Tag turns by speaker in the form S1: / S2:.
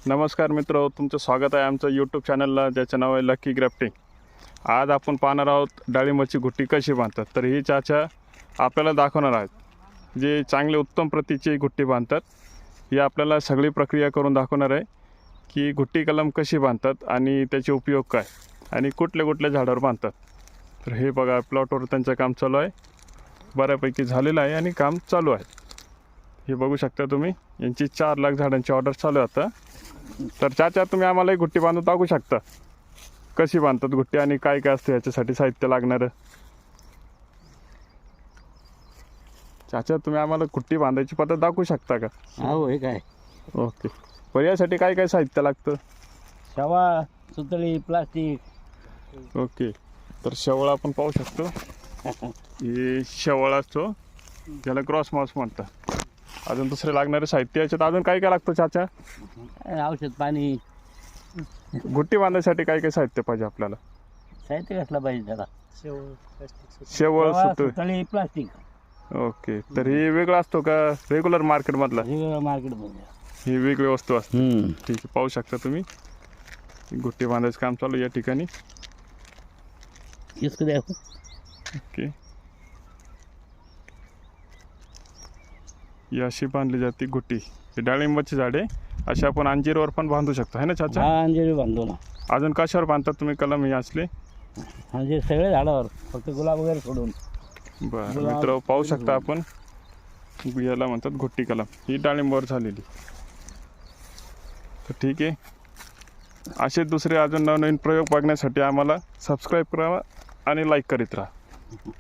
S1: नमस्कार मित्र, तुमचं स्वागत आहे आमचं यूट्यूब चॅनलला, ज्याचं नाव आहे लकी ग्राफ्टिंग. आज आपण पाहणार आहोत डाळिंबाची गुट्टी कशी बांधतात. तर ही चाचा आपल्याला दाखवणार आहेत जे चांगले उत्तम प्रतीची गुट्टी बांधतात. ही आपल्याला सगळी प्रक्रिया करून दाखवणार आहे की गुट्टी कलम कशी बांधतात आणि त्याचे उपयोग काय आणि कुठल्या कुठल्या झाडावर बांधतात. तर हे बघा, प्लॉटवर त्यांचं काम चालू आहे, बऱ्यापैकी झालेलं आहे आणि काम चालू आहे. हे बघू शकता तुम्ही, यांची 4 लाख झाडांची ऑर्डर चालू आहे आता. तर चाचा, तुम्ही आम्हाला एक गुट्टी बांधून दाखवू शकता कशी बांधतात गुट्टी आणि काय काय असतं याच्यासाठी साहित्य लागणारं. चाचा, तुम्ही आम्हाला गुट्टी बांधायची पद्धत दाखवू शकता का?
S2: हो, हे काय
S1: ओके. पण यासाठी काय काय साहित्य लागतं?
S2: शवा, सुतळी, प्लास्टिक.
S1: ओके. तर शेवळ आपण पाहू शकतो, हे शेवळ असतो, ज्याला क्रॉस माउस म्हणतात. अजून दुसरे लागणारे साहित्य याच्यात अजून काय काय लागतं चाचा?
S2: औषध पाणी.
S1: गुट्टी बांधायसाठी काय काय साहित्य पाहिजे आपल्याला?
S2: साहित्य कसला पाहिजे त्याला?
S1: शेवळ, सुतळी.
S2: सुतळी, प्लास्टिक.
S1: ओके. तर हे वेगळं असतो का रेग्युलर मार्केटमधला?
S2: मार्केटमध्ये
S1: ही वेगळी वस्तू असते. ठीक आहे, पाहू शकता तुम्ही, गुट्टी बांधायचं काम चालू या ठिकाणी. ओके. ही अशी बांधली जाते गुट्टी. ही डाळिंबाची झाडे अशी आपण अंजीरवर पण बांधू शकतो, है ना चाचा?
S2: हा, अंजीर बांधतो ना.
S1: अजून कशावर बांधतात तुम्ही कलम हे असले?
S2: अंजीर सगळे झाडावर, फक्त गुलाब वगैरे सोडून.
S1: बरं मित्र, पाहू शकता आपण, याला म्हणतात गुट्टी कलम. ही डाळिंबावर झालेली. तर ठीक आहे, असे दुसरे अजून नवनवीन प्रयोग बघण्यासाठी आम्हाला सबस्क्राईब करा आणि लाईक करीत राहा.